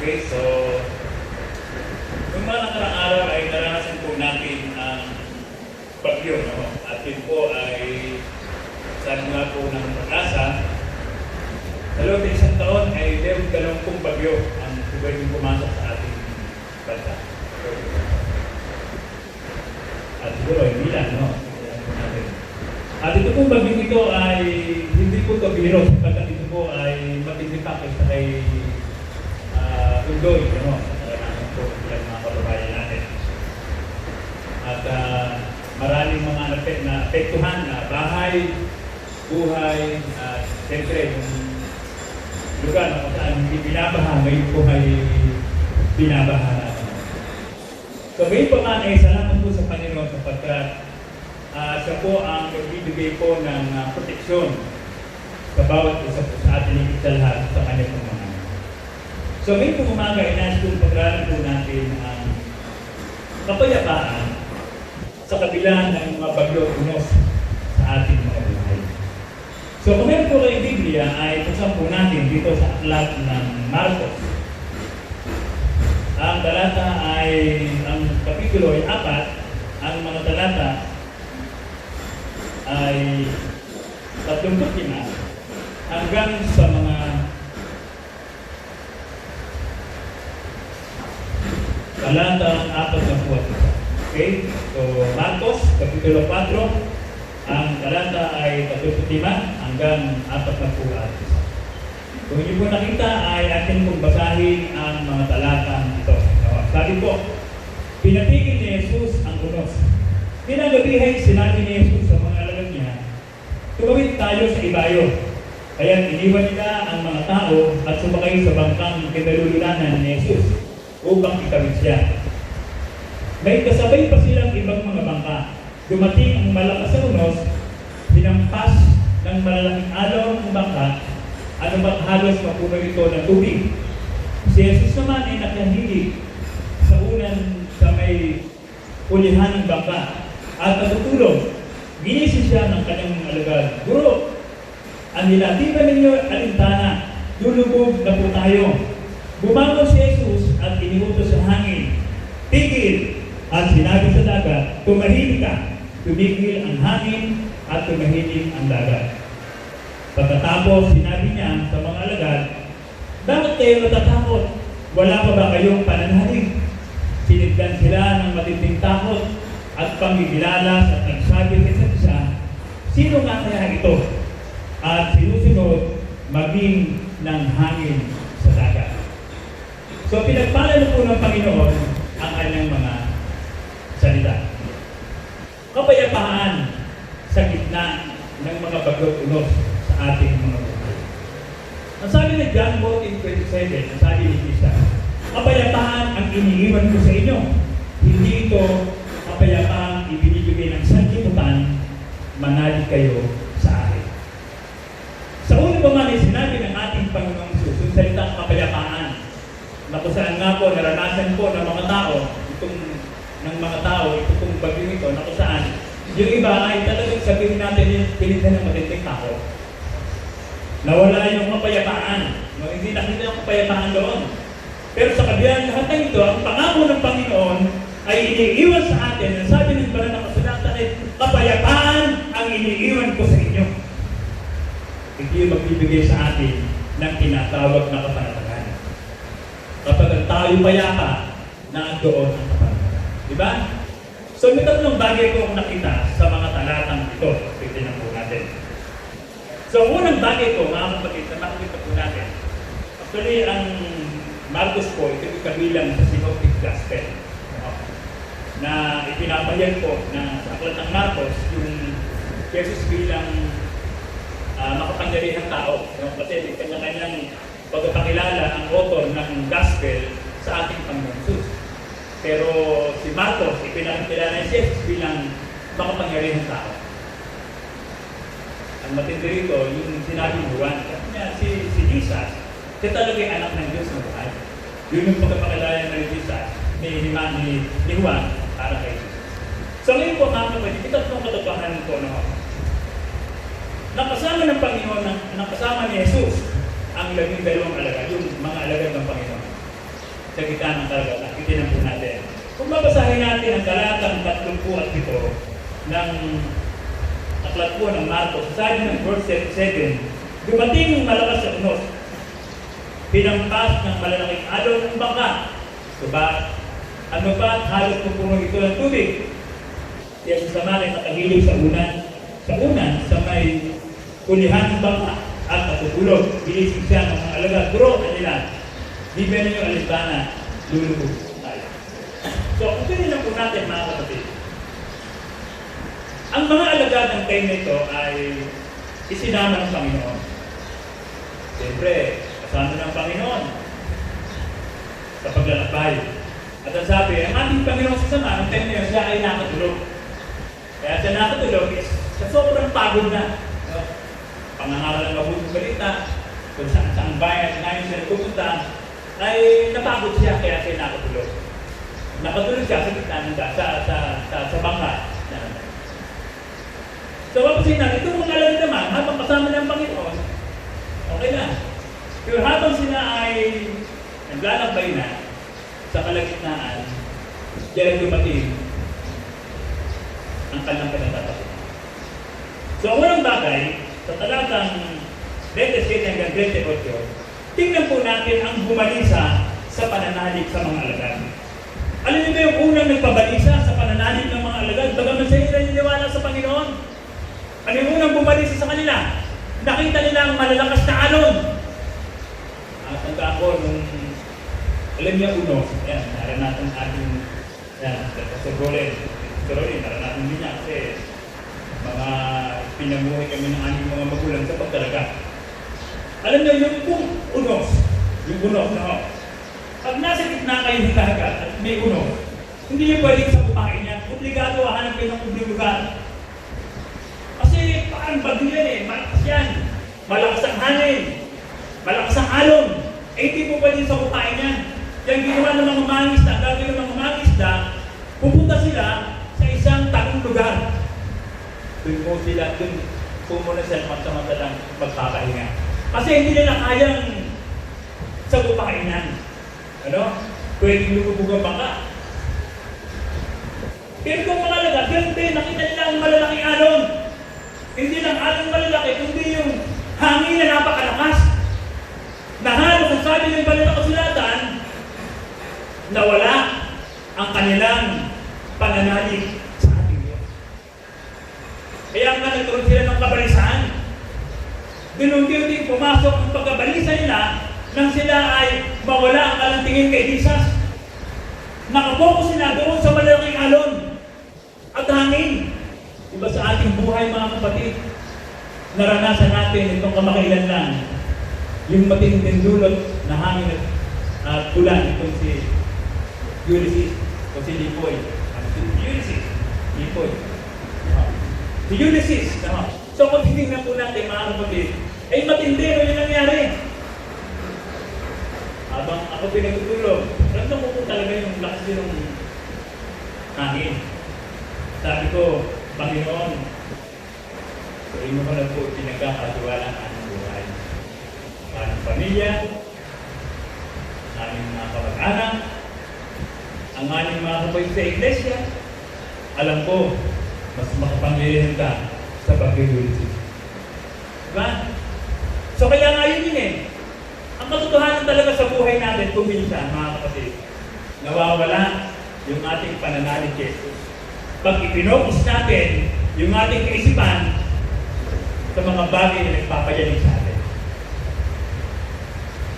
Okay, so yung mga nakaraang araw ay naranasan po natin ang bagyo, no? At yun po ay sabi nga po ng pag-asa, sa loob ng isang taon ay 20 bagyo ang pwedeng pumasok sa ating bansa. At siguro hindi lang, no? At ito pong bagyo ito ay hindi po ito biro, sapagkat ito po ay matindi pa kaysa kay Undoy, no? Naranasan po yung mga kababayan natin. At maraming mga naapektuhan na bahay, buhay, at siyempre yung lugar na kung saan hindi binabaha, ngayon po ay binabaha natin. So ngayon po nga ay salamat po sa Panginoon sapagkat siya po ang nagbibigay po ng proteksyon sa bawat isa po sa atin higit sa lahat sa kanyang mga. So ngayon po umaga ay nais kong pag-aralan po natin ang kapayapaan sa kabila ng mga bagyo unos sa ating mga buhay. So kung meron po kayong Biblia ay buksan po natin dito sa aklat ng Marcos. Ang talata ay, ang kapitulo ay 4, ang mga talata ay 35 hanggang sa mga talata 44. Okay? So Marcos, kapitulo 4, ang talata ay 35 hanggang 44. Kung hindi po nakita ay atin pong basahin ang mga talatang ito. Sabi po, pinatigil ni Jesus ang unos. Pinagabihay sinabi ni Jesus sa mga alagad niya, tumawid tayo sa ibayo. Kaya iniwan nila ang mga tao at sumakay sa bangkang kinalululanan ni Jesus upang itawid siya. May kasabay pa silang ibang mga bangka. Dumating ang malakas na unos, hinampas ng malalaking alaw ng bangka, ano ba't halos mapuno ito ng tubig. Si Jesus naman ay nakahilig sa unan sa may ulihan ng bangka at natutulog. Ginising siya ng kanyang mga alagad, Guro, ang nilatipan ninyo alintana, lulubog na po tayo. Bumangon si Jesus at iniutos sa hangin, tigil, at sinabi sa dagat, tumahimik ka. Tumigil ang hangin at tumahimik ang dagat. Pagkatapos, sinabi niya sa mga alagad, bakit kayo natatakot? Wala pa ba kayong pananalig? Sinigdan sila ng matinding takot at panggigilalas at nagsabi sa isa't isa, sino nga kaya ito? At sinusunod maging ng hangin sa dagat. So pinagpala po ng Panginoon ang kanyang mga salita. Kapayapaan sa gitna ng mga bagyo unos sa ating mga buhay. Ang sabi ni John 14:27, ang sabi ni Jesus, kapayapaan ang iniiwan ko sa inyo. Hindi ito kapayapaan ibinibigay ng sanlibutan, manalig kayo sa akin. Sa una pa man ay sinabi ng ating Panginoong Jesus, yung salitang kapayapaan, na kung saan nga po naranasan po ng mga tao, ito pong bagyo nito, na kung saan yung iba ay talagang sabihin natin yung pilitan ng matinding tao. Nawala yung kapayapaan. No, hindi nakita yung kapayapaan doon. Pero sa kabila ng lahat ng ito, ang pangako ng Panginoon ay iniiwan sa atin. Ang sabi ng banal na kasulatan ay, kapayapaan ang iniiwan ko sa inyo. Hindi yung magbibigay sa atin ng tinatawag na kapanatagan. Kapag ang tayo payapa, naandoon ang kapanatagan. Diba? So may tatlong bagay ko nakita sa mga talatang ito. Tignan po natin. So unang bagay ko, makakita po natin. Actually, ang Marcos po, ito yung kabilang sa Synoptic Gospel. Na ipinapahayag po na sa aklat ng Marcos, yung Jesus bilang makapangyarihang tao. Kasi kanya-kanyang pagpapakilala ang author ng Gospel sa ating Panginoon Jesus. Pero si Marcos, ipinakilala ni Jesus bilang makapangyarihang tao. Ang matindi rito, yung sinabi ni Juan, si Jesus, siya talaga yung anak ng Diyos na buhay. Yun yung pagpapakilala ni Jesus, ni Juan, para kay Jesus. So ngayon po, mga kapatid, ito itong katotohanan ko, no? Nakasama ng Panginoon, nakasama ni Jesus, ang 12 alagad, yung mga alagad ng Panginoon. sa gitna ng karagatan. Itinan po natin. Kung babasahin natin ang talatang 37 ng aklat po ng Marcos, sabi ng verse 7, dumating yung malakas sa unos, pinampas ng malalaking alon ng bangka. Diba? Ano ba? Halos pupuno ito ng tubig. Kaya sa sama ay nakahilip sa unan, sa may kulihan ng bangka at natutulog. Bilisig siya ng mga alagad. Bro, kanila, di ba ninyo alintana, lulubog tayo. So, kung tinilang po natin mga kapatid, ang mga alagad ng time nito ay isinama ng Panginoon. Siyempre, kasama ng Panginoon sa paglalakbay. At ang sabi, ang ating Panginoon sa sama, ang time na yun, siya ay nakatulog. Kaya siya nakatulog, sa sobrang pagod na. No? Pangangaral ng mabuting balita, kung saan bayan, ngayon siya nagpupunta, ay napagod siya, kaya siya nakatulog. Nakatulog siya sa gitna ng sa bangka. So, papasin natin, itong mga alagad naman, habang kasama ng Panginoon, okay na. Pero habang sila ay naglalakbay na sa kalagitnaan, diyan dumating ang kanilang pinagtatapunan. So, ang unang bagay, sa talatang 27 hanggang 28, tingnan po natin ang bumalisa sa pananalig sa mga alagad. Alam niyo ba yung unang nagpabalisa sa pananalig ng mga alagad? Bagaman sa inyo naniniwala sa Panginoon. Ano yung unang bumalisa sa kanila? Nakita nila ang malalakas na alon. Tanda ko nung alam niya uno, yan, naranasan ating Pastor Rolin, naranasan din niya kasi mga pinamuhay kami ng aming mga magulang sa pagdalaga. Alam niyo yung unos, no? Pag nasa gitna kayo ng dagat at may unos, hindi niyo pwedeng sa kumain niya, obligado hanap kayo ng ubling lugar. Kasi parang bagyo yan malakas yan. Malakas ang hangin. Malakas ang alon. Hindi po pwede sa kukain yan. Yung ginawa ng mga mangisda, gagawin ng mga mangisda, pupunta sila sa isang tagong lugar. Doon po muna sila magsamadalang magpapahinga. Kasi hindi nila kayang sa kupainan. Ano? Pwedeng lumubog ang bangka. Pero kung mga alagad, nakita nila ang malalaking alon. Hindi lang alon malalaki, kundi yung hangin na napakalakas. Na halos ang sabi ng balita kasulatan, nawala ang kanilang pananalig sa ating Diyos. Kaya nga nagkaroon sila ng kabalisan. Unti-unti pumasok ang pagkabalisa nila nang sila ay mawala ang kalantingin kay Jesus. Nakapokus sila doon sa malalaking alon at hangin. Diba sa ating buhay mga kapatid, naranasan natin itong kamakailan lang yung matinding dulot na hangin at ulan itong si Ulysses o si Lipoy. Si Ulysses. So kung titignan po natin mga kapatid, ay matindi o yung nangyari. Habang ako pinagtutulog, ramdam ko po talaga yung lakas din ng hangin. Sabi ko, Panginoon, sa inyo ko na po pinagkakatiwalaan ang buhay. Ang pamilya, ang aming mga kamag-anak, ang aming mga kapatid sa iglesia, alam ko, mas makapangyarihan ka sa pag-iulit. Diba? So kaya nga yun ang katotohanan talaga sa buhay natin, kung minsan, mga kapatid, nawawala yung ating pananalig kay Jesus. Pag ipinokus natin yung ating kaisipan sa mga bagay na nagpapayanig sa atin.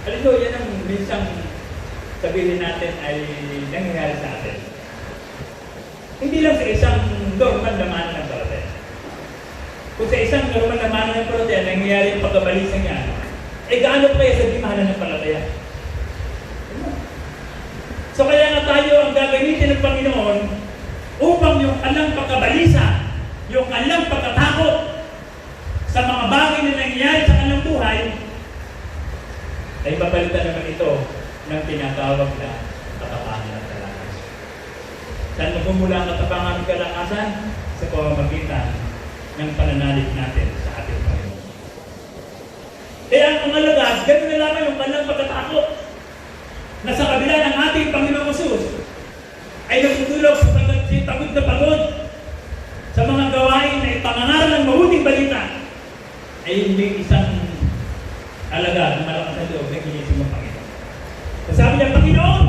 Alam mo, yan ang minsang sabihin natin ay nangyayari sa atin. Hindi lang sa isang normal na mananampalataya. Kung sa isang normal na mananampalataya nangyayari yung pagkabalisa niya, gaano kaya sa di mananampalataya? So kaya nga tayo ang gagamitin ng Panginoon upang yung kanilang pagkabalisa, yung kanilang pagkatakot sa mga bagay na nangyayari sa kanilang buhay, ay papalitan naman ito ng tinatawag na katapangan at kalakasan. Saan magmumula ang katapangan at kalakasan? Sa pamamagitan ng pananalig natin sa ating Panginoon. Kaya ang alagad, gano'n na lamang yung kanilang pagkatakot na sa kabila ng ating Panginoong Hesus ay nagtutulog sa pagod na pagod sa mga gawain na ipangangaral ng mabuting balita, ay may isang alagad na malakas na loob na ginising ng Panginoon. Sabi niya, Panginoon,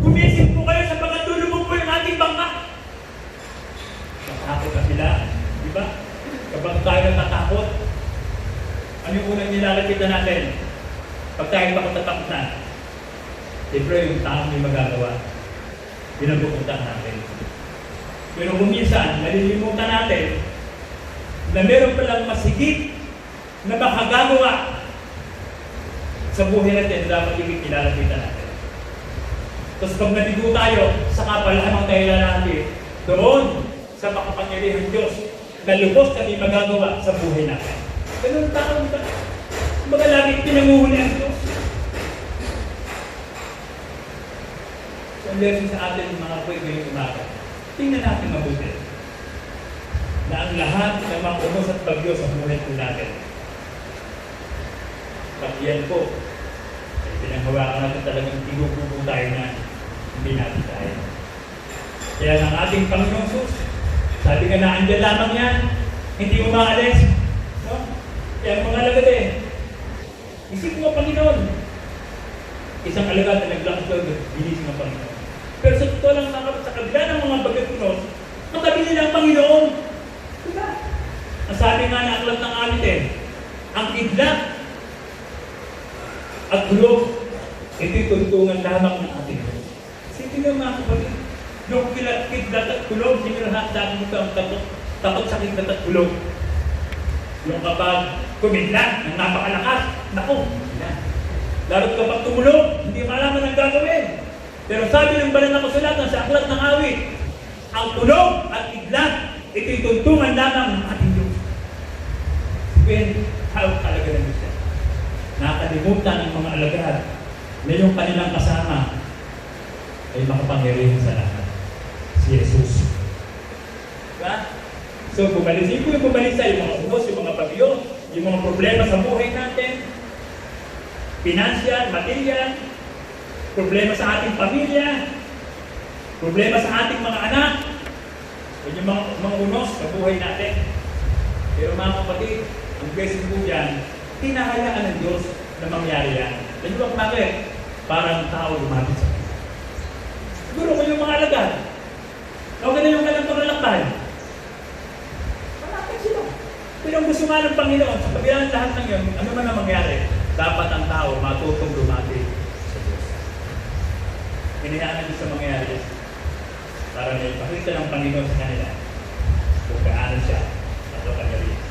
gumising po kayo sa pagkatulog po yung ating bangka. Natakot na sila, di ba? Kapag tayo natatakot, ano yung unang nilalapitan natin? Pag tayo takot na, siyempre yung taong may magagawa, binabukutan natin. Pero kung minsan, nalilimutan natin na meron palang masigit na makagagawa sa buhay natin na dapat yung ilalapitan natin. Tapos pag nabigo tayo, saka pala ang dahilan natin doon sa makapangyarihang Diyos na lubos na may magagawa sa buhay natin. Ganun taon ba? Kumbaga lagi pinanguhuli ang Diyos. So, ang lesson sa atin mga kuya ngayong umaga, tingnan natin mabuti na ang lahat ng mga umos at bagyo sa buhay po natin. Pag yan po, ay pinanghawakan natin talagang tinububo tayo na hindi natin kaya. Kaya ng ating Panginoong Hesus, sabi ka na andyan lamang yan, hindi umaalis. No? Kaya mga alagad isip mo Panginoon. Isang alagad na naglakas doon, binising ang Panginoon. Pero sa totoo lang sa kabila ng mga bagay kunos, matabi nila ang Panginoon. Diba? Ang sabi nga na aklat ng awit ang kidlat at gulog, ito'y tuntungan lamang ng ating Diyos. Sige nga mga kapatid, yung kidlat at gulog, hindi lahat dati mo ang takot sa kidlat at gulog. Yung kapag kumidlat ng napakalakas, naku, lalo kapag tumulog, hindi malaman ang gagawin. Pero sabi ng banal na kasulatan sa aklat ng awit, ang tulog at kidlat, ito'y tuntungan lamang ng ating Diyos. When, how talaga ng Diyos yan? Nakalimutan ng mga alagad na yung kanilang kasama ay makapangyarihan sa lahat. Si Jesus. Diba? So, bumalisin ko yung bumalisa, yung mga umos, yung mga bagyo, yung mga problema sa buhay natin, financial, material, problema sa ating pamilya, problema sa ating mga anak, o yung mga unos sa buhay natin. Pero mga kapatid, ang blessing po yan, tinahayaan ng Diyos na mangyari yan. Dahil ba bakit? Parang tao lumapit sa Diyos. Siguro kung yung mga alagad, okay na yung kanilang pangalakbay. Malapit sila. Pero ang gusto nga ng Panginoon, sa kabila ng lahat ng yun, ano man ang mangyari, dapat ang tao matutong lumapit sa Diyos. Hinayaan din sa mangyari para may pakita ng Panginoon sa kanila kung gaano siya at kapangyarihan.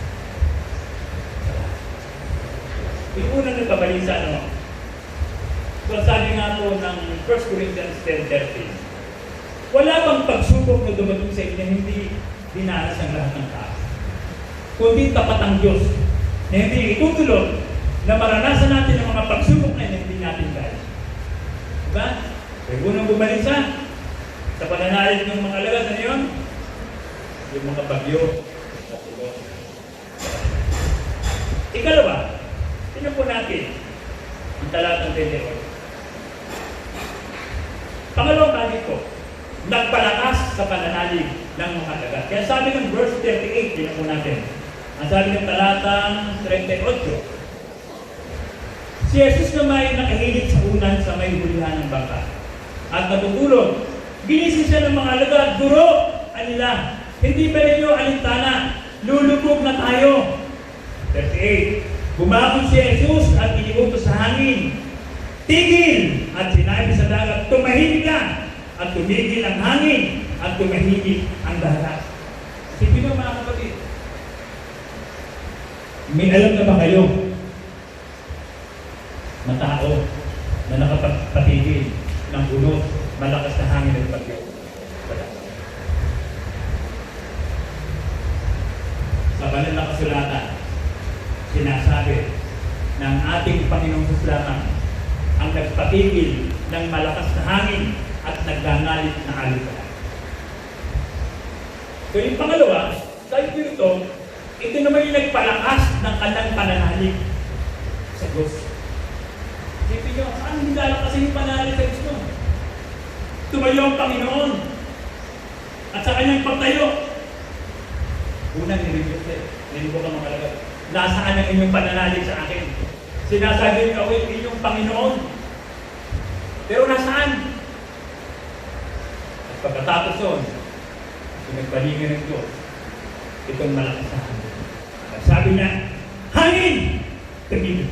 Yung unang nagkabalisa, so sabi nga po ng 1 Corinthians 10:13, wala bang pagsubok na dumating sa inyo hindi dinanas ang lahat ng tao, kundi tapat ang Diyos na hindi itutulog na maranasan natin ang mga pagsubok na hindi natin kaya. Diba? May unang bumalisa sa pananalig ng mga alagad na yun, yung mga bagyo sa tulog. Ikalawa, tingnan po natin ang talatang 28. Pangalawang bagay po, nagpalakas sa pananalig ng mga alagad. Kaya sabi ng verse 38, tingnan po natin. Ang sabi ng talatang 38, si Jesus naman ay nakahilig sa unan sa may hulihan ng bangka. At natutulog, ginising siya ng mga alagad, Guro, anila, hindi ba ninyo alintana, lulubog na tayo. 38, bumakon si Jesus at iniutos sa hangin, tigil! At sinabi sa dagat, tumahimik ka! At tumigil ang hangin at tumahimik ang dagat. Sige mo mga kapatid, may alam na ba kayo na tao na nakapagpatigil ng unos, malakas na hangin at bagyo? Sa banal na kasulatan, sinasabi ng ating Panginoong Hesus lamang ang nagpatigil ng malakas na hangin at nagdangalit na alipad. So yung pangalawa, sabi ko ito naman yung nagpalakas ng kanyang pananalig sa Diyos. Isipin nyo, saan hindi lalakas yung pananalig sa Diyos mo? Tumayo ang Panginoon. At sa kanyang pagtayo, unang nilibok ang mga lagat. Nasaan ang inyong pananalig sa akin? Sinasabi niyo ako yung inyong Panginoon. Pero nasaan? At pagkatapos yun, pinagpalingan ng Diyos itong malakas na hangin. At sabi niya, hangin! Tumigil.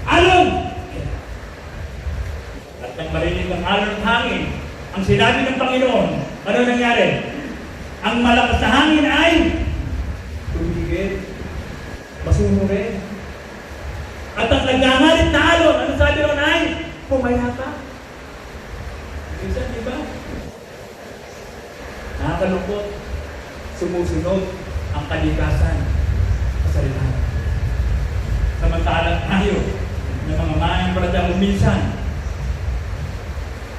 Alon! At nang marinig ang alon ng hangin, ang sinabi ng Panginoon, ano nangyari? Ang malakas na hangin ay tumigil. Masunurin. At ang nagagalit na alon, ano sabi ron ay pumayata. Minsan, di ba? Nakakalungkot. Sumusunod ang kalikasan sa salita. Samantalang tayo ng mga mananampalataya minsan,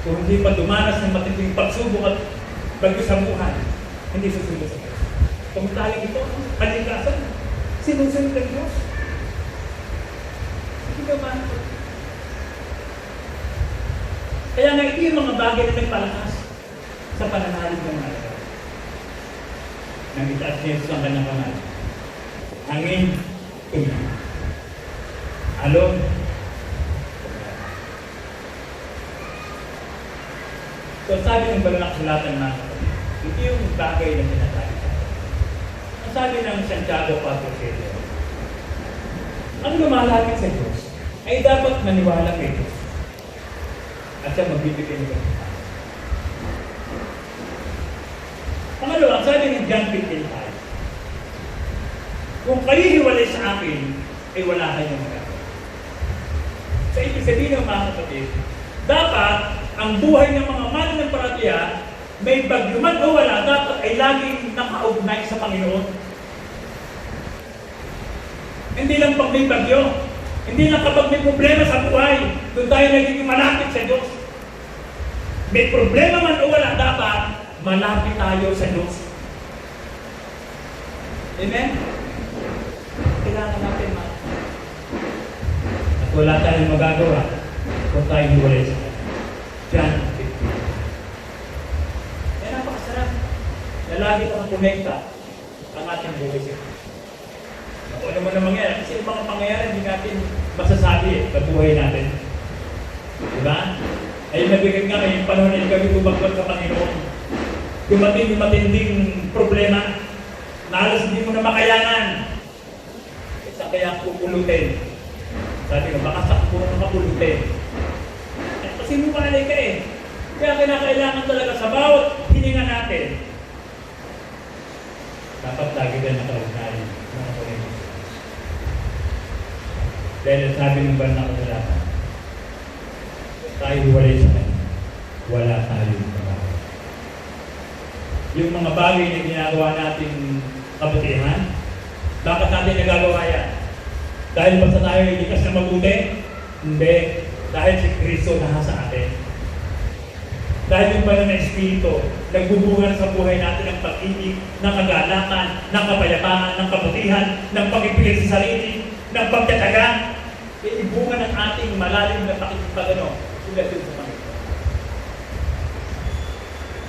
kung hindi pa dumanas ng matinding pagsubok at bagyo sa buhay, hindi susunod sa Diyos. Samantalang ito, kalikasan, sinusunod ng Diyos. Hindi ka ba? Kaya nga ito yung mga bagay na nagpalakas sa pananalig ng mga lagat. Nang itaas niya Jesus ang kanyang kamay. Hangin, tumigil. Alon, so sabi ng banal na kasulatan mga kapatid, ito yung bagay na sinasabi sa atin. Ang sabi ng Santiago 4:7, ang lumalapit sa Diyos ay dapat maniwala kay Diyos at siya magbibigay ng pagkakas. Pangalawa, ang sabi ng John 15:5, kung kayo hiwalay sa akin, ay wala kayong magagawa. Sa ibig sabihin ng mga kapatid, dapat ang buhay ng mga mananampalataya, may bagyo man o wala, dapat ay laging nakaugnay sa Panginoon. Hindi lang pag may bagyo, hindi lang kapag may problema sa buhay, doon tayo nagiging malapit sa Diyos. May problema man o wala, dapat malapit tayo sa Diyos. Amen? Kailangan natin at wala tayong magagawa kung tayo hiwalay sa Kanya. John 15. Kaya napakasarap na lagi kang kumekta ang ating buhay sa Diyos. Kung ano man ang mangyayari, kasi yung mga pangyayari hindi natin masasabi sa buhay natin. Diba? Ay nabigyan nga yung panahon na kami tumagbag sa Panginoon. Dumating yung matinding problema na halos hindi mo na makayanan. Isa kaya pupulutin. Sabi ko, baka sakpo na makapulutin. Kasi mumalay ka eh. Kaya kinakailangan talaga sa bawat hininga natin. Dapat lagi din nakaugnay. Dahil sabi ng banal na kasulatan, tayo hiwalay sa Kanya, wala tayong trabaho. Yung mga bagay na ginagawa nating kabutihan, bakit natin nagagawa yan? Dahil basta tayo likas na mabuti? Hindi. Dahil si Kristo nasa atin. Dahil yung banal na Espiritu, nagbubunga sa buhay natin ng pag-ibig, ng kagalakan, ng kapayapaan, ng kabutihan, ng pag-ipilit sa sarili, ng pagtataga. Ibunga ng ating malalim na pakikipagano, sulat yun sa Panginoon.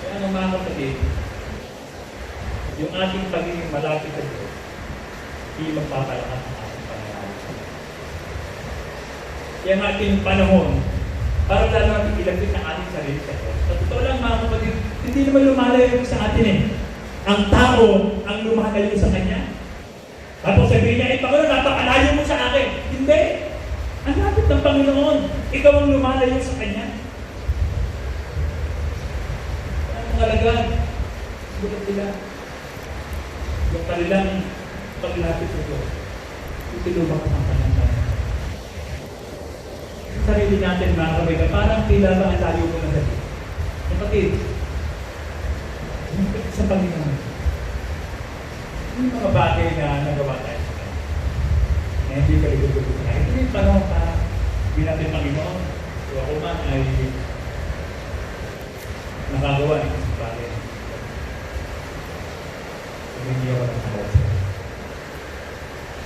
Kaya nga mga kapatid, yung ating pagiging malapit sa Diyos, hindi magpapalakas ang ating pananalig. Kaya ang ating panahon, para lalo natin ilagay ang ating sarili sa Diyos. Sa totoo lang mga kapatid, hindi naman lumalayo sa atin eh. Ang tao ang lumalayo sa Kanya. Tapos sabihin niya, Panginoon, napakalayo mo sa akin. Hindi. Ang lapit ng Panginoon, ikaw ang lumalayo sa Kanya. Ang mga lagad, sulat nila, yung kanilang paglapit sa Diyos, itinubak ang Kanyang Panginoon. Sa sarili natin mga kapatid, parang tila ba ang layo mo na sa Diyos? Kapatid, sa Panginoon, yung mga bagay na nagawa tayo sa Kanya, na hindi ka ligod-ligod sa Kanya, hindi panahon para hindi natin Panginoon, o ako man ay nakagawa ng isang bagay. Kung hindi ako nakagawa sa Kanya.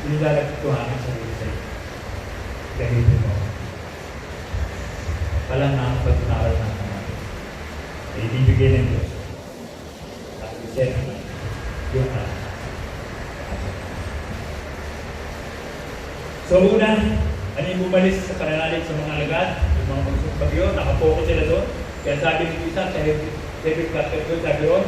Hindi lalagtuhan ang sarili sa iyo. Gamitin mo. Palang nakapatunaral natin natin. ay ibibigay ng Diyos. At iset yung anak. So una, ano yung bumalis sa pananalig sa mga alagad, yung mga magsubagyo, nakapokus sila doon. Kaya sabi ng isa sa David Carter doon, sabi doon,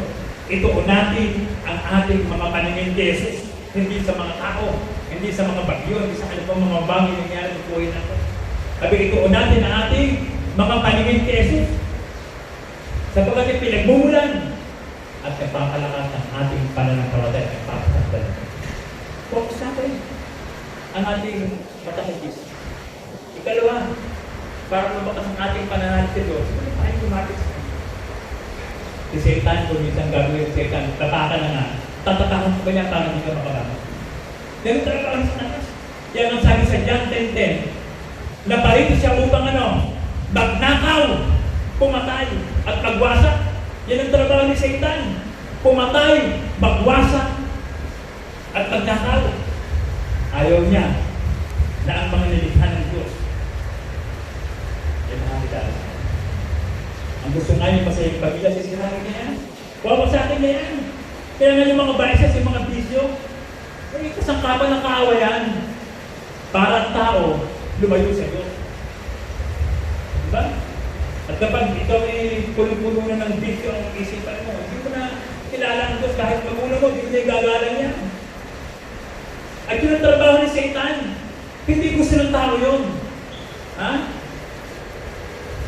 ituon natin ang ating mga paningin kay Jesus, hindi sa mga tao, hindi sa mga bagyo, hindi sa ano pang mga bagay nangyari sa buhay natin. Sabi, ituon natin ang ating mga paningin kay Jesus, sapagkat pinagmumulan at napapalakas ang ating pananampalataya at papasaktan. Focus natin ang ating matakikis. Ikalawa, para mabakas ang ating pananalig sa Diyos, ano pa ay lumapit sa kanya? Si Satan, kung minsan gagawin si Satan, tapakan na nga, tatatakan ko niya para hindi ka makarama. Ganun talaga ang sa anas. Yan ang sabi sa John 10:10, naparito siya upang magnakaw, pumatay, at magwasak. Yan ang trabaho ni Satan. Pumatay, magwasak, at magnakaw. Ayaw niya na ang mga nilikha ng Diyos ay makakilala. Ang gusto nga niya masayang pamilya, sisirahin niya yan. Wawasakin niya yan. Kaya nga yung mga biases, yung mga bisyo, ay kasangkapan ng kaawayan para ang tao lumayo sa Diyos. Diba? At kapag ikaw ay puno-puno na ng bisyo ang isipan mo, hindi mo na kilala ang Diyos kahit magulang mo, hindi mo na gagalang yan. At yun ang trabaho ni Satan. Hindi gusto ng tao yun. Ha?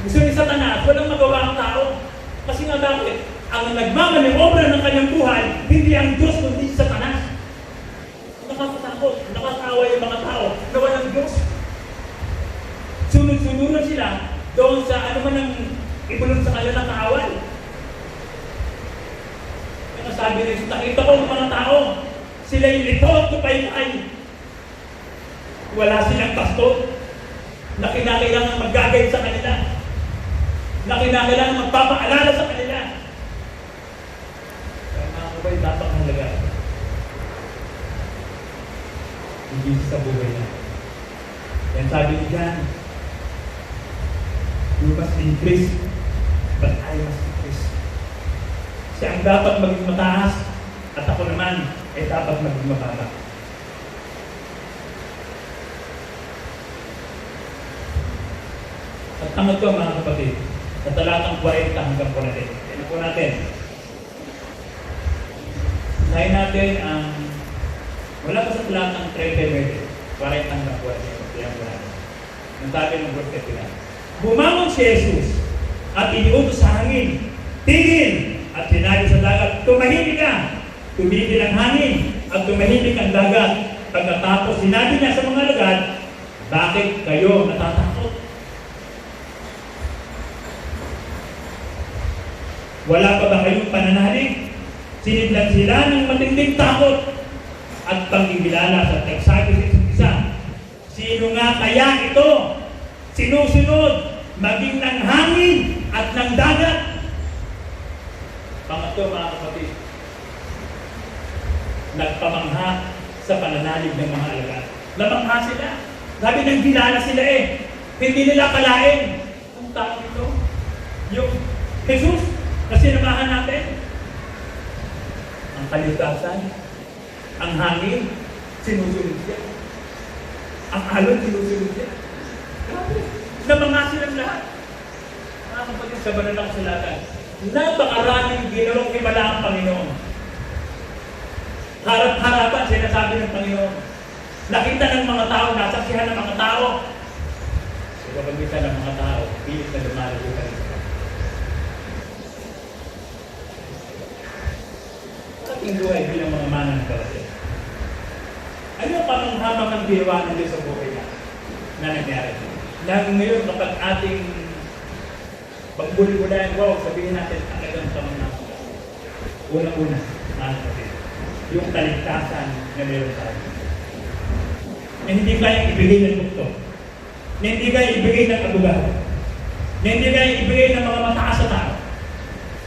Gusto ni Satanas, walang magawa ang tao. Kasi nga bakit? Ang nagmamaniobra ng kanyang buhay, hindi ang Diyos, kundi si Satanas. Nakakatakot, nakakawa yung mga tao na walang Diyos. Sunod-sunuran sila doon sa ano man ang ibulong sa kanila ng kaaway. Kaya sabi rin, nakita ko ng mga tao, sila yung lito at kupay-pay. Wala silang pastor na kinakailangan mag-gagay sa kanila, na kinakailangan magpapaalala sa kanila. Kaya mga kubay, dapat ng lagat. Hindi sa buhay na. Yan sabi ni John, you must increase, but I must decrease. Siya ang dapat maging mataas, at ako naman ay dapat maging mababa. At tama ito mga kapatid, sa talatang 40 hanggang 40. Yan po natin. Unahin natin ang wala pa sa talatang 39, 40 hanggang 40. Yan po natin. Ang sabi ng verse 39. Bumangon si Jesus at iniutos sa hangin, tigil! At sinabi sa dagat, tumahimik ka! Tumigil ang hangin at tumahimik ang dagat. Pagkatapos sinabi niya sa mga alagad, bakit kayo natatakot? Wala pa ba kayong pananalig? Sinidlan sila ng matinding takot at pangingilala sa nagsabi sa isa't isa. Sino nga kaya ito? Sinusunod maging ng hangin at ng dagat. Pangatlo mga kapatid, nagpamangha sa pananalig ng mga alagad. Namangha sila. Sabi ng gilala sila Hindi nila kalain. Ang tao ito, yung Jesus na sinamahan natin. Ang kaligtasan, ang hangin, sinusunod siya. Ang alon, sinusunod siya. Grabe. Namangha silang lahat. Mga kapatid sa banal ng kasulatan, napakaraming ginawang himala ang Panginoon. Harap-harapan sinasabi ng Panginoon. Nakita ng mga tao, nasaksihan ng mga tao. Pero pagkita ng mga tao, pilit na lumalago ka rin. Ating buhay bilang mga manang kapatid. Ano ang pamanghamang ang ginawa ng Diyos sa buhay na nangyari? Na ngayon kapag ating pagbuli-bulayan, wow, sabihin natin talagang pamanghamang. Una-una, mga kapatid, yung kaligtasan na meron tayo. Na hindi kaya ibigay ng doktor, na hindi kaya ibigay ng abogado, na hindi kaya ibigay ng mga mataas sa tao.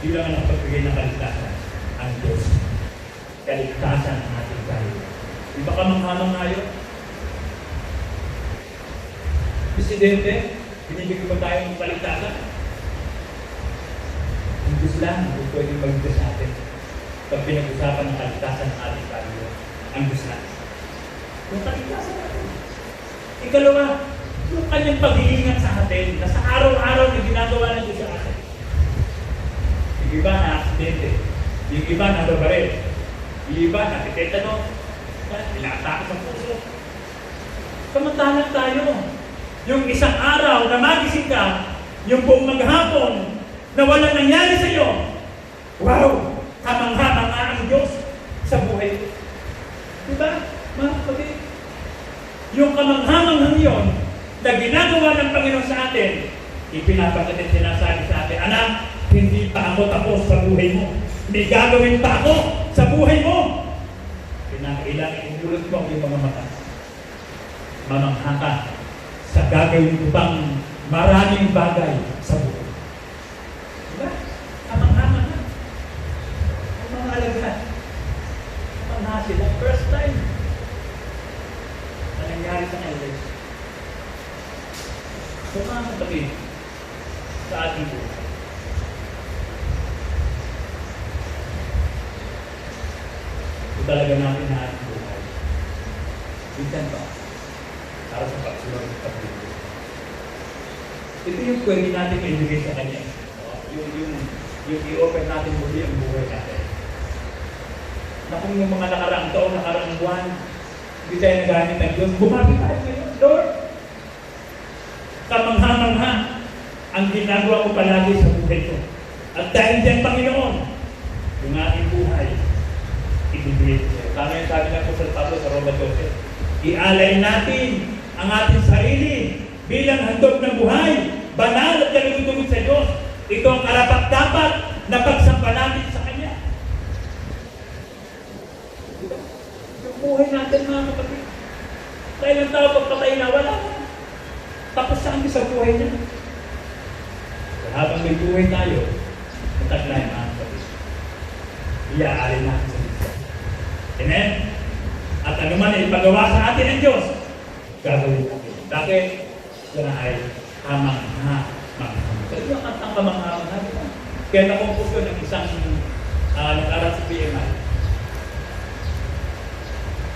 Yun lang ang pagbigay ng kaligtasan, ang Diyos. Kaligtasan ang ating tayo. Di ba kamanghamang tayo? Presidente, binibigay ba tayo ng kaligtasan? Diyos lang ang pwedeng mag-Diyos sa atin. Pag pinag-usapan ng kaligtasan ng ating Panginoon, ang Diyos lang. Yung kaligtasan natin. Ikalawa, yung kanyang pag-iingat sa atin na sa araw-araw na ginagawa ng Diyos sa atin. Yung iba na aksidente, yung iba na babaril, yung iba na titetano, inaatake sa puso. Samantalang tayo, yung isang araw na magising ka, yung buong maghapon na walang nangyari sa iyo, wow! Kamangha-mangha ang Diyos sa buhay ko. Diba, mga kapatid? Yung kamangha-manghang yun na ginagawa ng Panginoon sa atin, ipinapakita sinasabi sa atin, anak, hindi pa ako tapos sa buhay mo. May gagawin pa ako sa buhay mo. Pinakailangan inulot mo ang iyong mga mata. Mamangha ka sa gagawin ko pang maraming bagay sa buhay. Diba? Kamangha-mangha. Ang mga alagad. Kamangha sila. First time na nangyari sa kanila. So mga kapatid, sa ating buhay. Ito talaga natin na ating buhay. Minsan ba? Para sa pagsulong sa pagsulong. Ito yung pwede natin ibigay sa Kanya. Yung i-open natin muli ang buhay natin. Na kung yung mga nakaraang taon, nakaraang buwan, hindi tayo nagamit ng Diyos, bumagi tayo ngayon, Lord. Kamangha-mangha ang ginagawa ko palagi sa buhay ko. At dahil dyan, Panginoon, yung ating buhay, ibigay ko. Tama yung sabi ng Apostol Pablo sa Roma 12. Ialay natin ang ating sarili bilang handog ng buhay, banal at kalugod-tugod sa Diyos. Ito ang karapat-dapat na pagsampa natin sa Kanya. Yung buhay natin, mga kapatid. Dahil ang tao pagpatay na, wala na. Tapos saan sa buhay niya? So, habang may buhay tayo, mataglay, mga kapatid. Iaalay natin sa Diyos. Amen? At ano man ay ipagawa sa atin ng Diyos, gagawin natin. Bakit? Yan ay kamangha-mangha. Pero yung kantang kamangha-mangha, diba? Kaya nakumpos ko ng isang nag-aral sa PMI.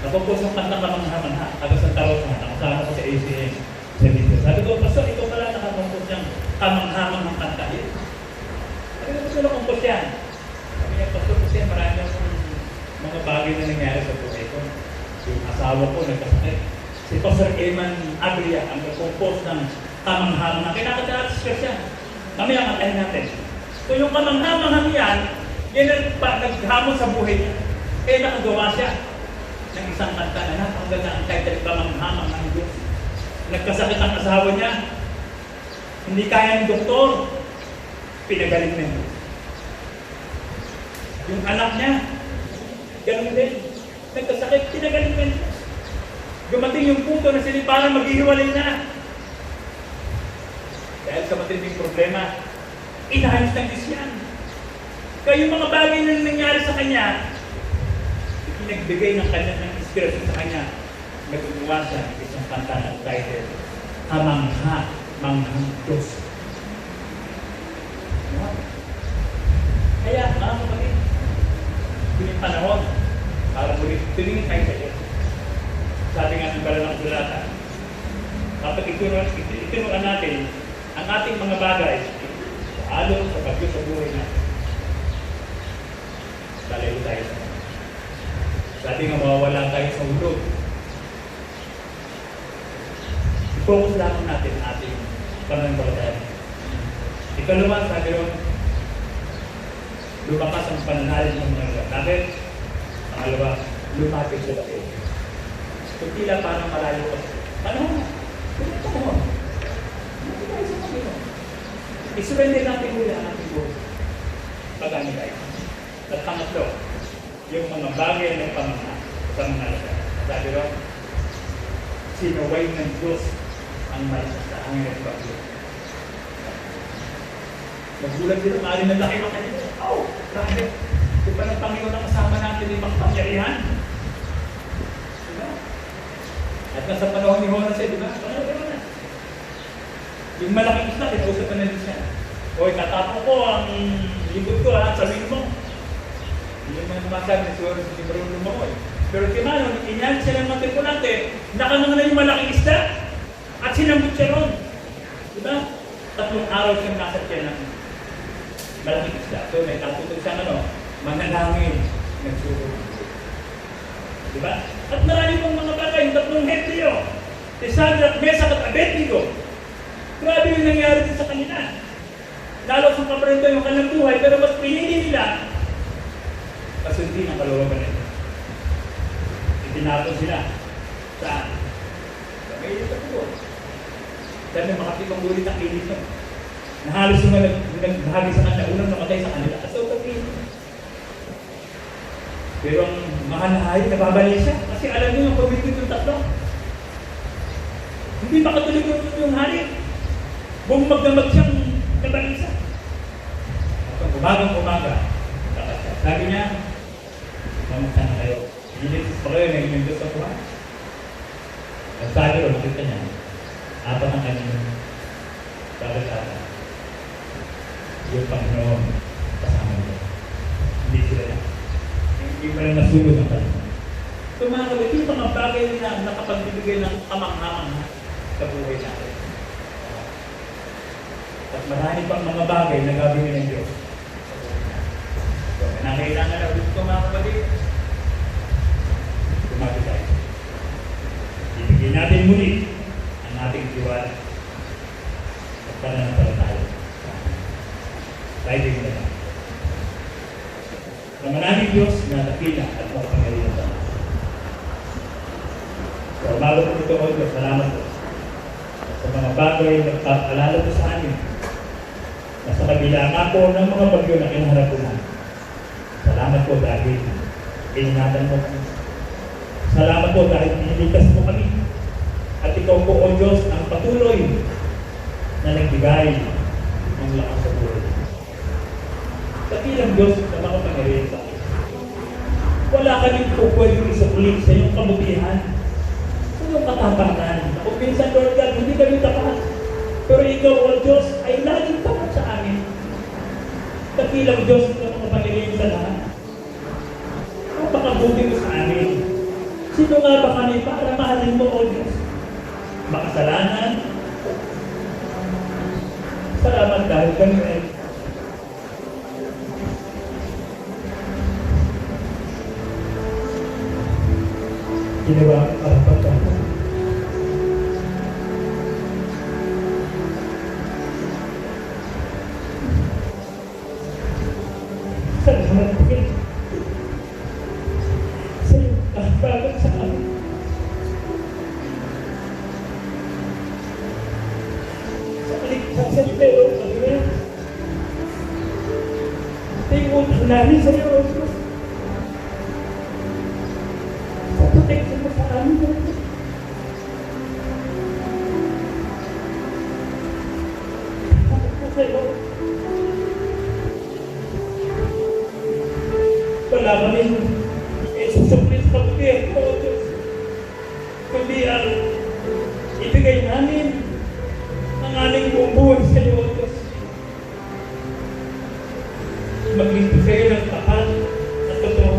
Nakumpos ng kantang kamangha-mangha. Taga Santa Rosa, nakasama ko sa ACM. Sabi ko, Pastor, ito pala nakakumpos niyang kamangha-manghang kanta. Sabi ko, Pastor, nakumpos yan. Sabi niya, Pastor, kasi marami akong mga bagay na nangyari sa buhay ko. Yung asawa ko nagkasakit. Si Pastor Eman Agria ang nag-compose ng kamangha-manghang. Kinakataas siya. Kami ang katahin natin. So yung kamangha-manghang yan, yan ang naghamon sa buhay niya. Kaya nakagawa siya ng isang kanta na napakaganda ang title, kamangha-manghang Diyos. Nagkasakit ang asawa niya. Hindi kaya ng doktor. Pinagaling na Diyos. Yung anak niya, ganun din. Nagkasakit, pinagaling na Diyos. Dumating yung punto na sila parang maghihiwalay na. Dahil sa matinding problema, inayos ng Diyos yan. Kaya yung mga bagay na nangyari sa kanya, pinagbigay ng kanya ng inspirasyon sa kanya, naggumawa siya ng isang kanta ng title, Kamangha-manghang Diyos. Kaya, mga kapatid, yung panahon, para muli, tumingin tayo sa Diyos. Sabi nga ng Balalang Sulatan, kapag itinuan natin ang ating mga bagay sa alon, sa bagyo, sa buhay natin, lalayo tayo sa kanya. Sabi nga, mawawala tayo sa ulog. I-focus lamang natin ating pananampalataya. Ikalawa, sabi ron, lumakas ang pananalig ng mga nila. Bakit? Pangalawa, lumapit sa bakit. So, tila parang malayo ka. Panahon na. Panahon. Hindi tayo sa Panginoon. I-surrender natin mula ang ating buhay. Pag-ani tayo. At pangatlo, yung mga bagay ng pamangha sa mga lahat. Sabi ron, sinaway ng Diyos ang malasasahangin at bagyo. Magbulag din ang alin ng laki ng kanila. Oh, grabe. Kung pa ng Panginoon ang kasama natin yung makapangyarihan. Diba? At nasa panahon ni Jonas, diba? Yung malaking isla, kinausap na nila siya. O, tatapon ko ang Likod ko ha, sabihin mo. Hindi naman masabi, siguro si Bruno mo eh. Pero si Manon, inyan siya ng mga tripulante, nakamang na yung malaking isda, at sinambot siya ron. Diba? 3 araw siyang nasa tiyan ng malaking isda. So may tatutog siyang mananangin, nagsuko. Diba? At marami pong mga bagay, 3 Hebreo, si Shadrach, Meshach at Abednego. Grabe yung nangyari din sa kanila. Lalo sa kaparento yung kanilang buhay, pero mas pinili nila kasundin ang kalooban nila. Itinapon sila sa may ito. Dahil may makapitong ulit ang kinis nyo. Nahalos yung nagbahagi sa kanila, unang namatay sa kanila. So, pero ang mahal-hay, nababalik siya. Kasi alam niyo yung pagbitin yung 3. Hindi makatuloy yung hari. Bumagdamag siyang nabalisa. At umagang-umaga, sabi niya, mamunta na kayo. Ilitis pa kayo, naging Diyos sa buhay. At sabi ko, nakita niya, 4 ang kanyang sabi-sabi. Yung Panginoon kasama niya. Hindi sila na. Hindi pa rin nasulog ang kanya. So mga kapatid, yung mga bagay na nakapagbibigay ng kamang-hamang sa buhay natin. At marami pang mga bagay na gagawin ng Diyos. So, kailangan na ulit ko mga kapatid. Tumagod tayo. Ibigay natin muli ang ating tiwala at pananampalataya. Tayo din na lang. Sa maraming Diyos na nakita at makapangyarihan sa atin. So, bago po ito ko, salamat po sa mga bagay na nagpapalala po sa amin na sa kabila nga po ng mga bagyo na kinaharap po namin. Salamat po dahil iningatan mo kami. Salamat po dahil piniligtas mo kami. At ikaw po, O Diyos, ang patuloy na nagbigay ng lakas sa buhay. Sa bilang Diyos na makapangyarihan sa akin. Wala kaming po pwedeng isuklit sa iyong kabutihan, sa iyong katapangan. Kung minsan, Lord God, hindi kami tapat. Pero ikaw, O Diyos, ay laging tapat sa amin. Sa bilang Diyos na makapangyarihan sa lahat. Napakabuti mo sa amin. Sino nga ba kami para mahalin mo, O Diyos? Makasalanan. Salamat dahil kami ay ginawa para pagkakas. Salamat po kayo. Sa iyong kahbagan sa amin. Sa kaligtasan pero kami. Sa iyong utang namin sa iyo, O Diyos. Sa protection mo sa amin, O Diyos. Salamat po sa iyo. Wala kami isusuplit sa kabutihan, O Diyos. Kundi ang ibigay namin ang aming buong buhay sa iyo, O Diyos. Maglingkod sa iyo ng tapat at totoo.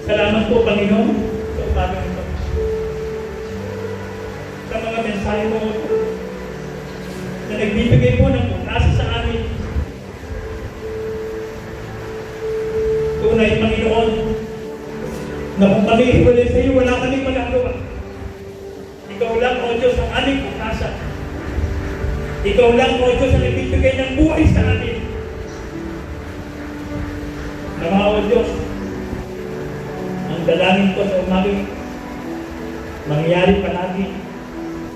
Salamat po, Panginoon, sa umagang ito. Sa mga mensahe mo, O Diyos, na nagbibigay po ng pag-asa sa amin. Tunay, Panginoon, na kung kami hiwalay sa iyo, wala kaming magagawa. Ikaw lang, O Diyos, ang aming pag-asa. Ikaw lang, O Diyos, ang nagbibigay ng buhay sa amin. Nawa, O Diyos, ang dalangin ko sa umaging mangyari palagi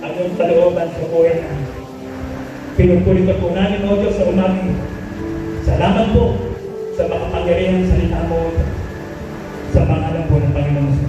ang iyong kalooban sa buhay namin. Pinupuli ko po namin, O Diyos, sa umaging. Salamat po sa makapangyarihan salita mo sa pangalan po ng Panginoon.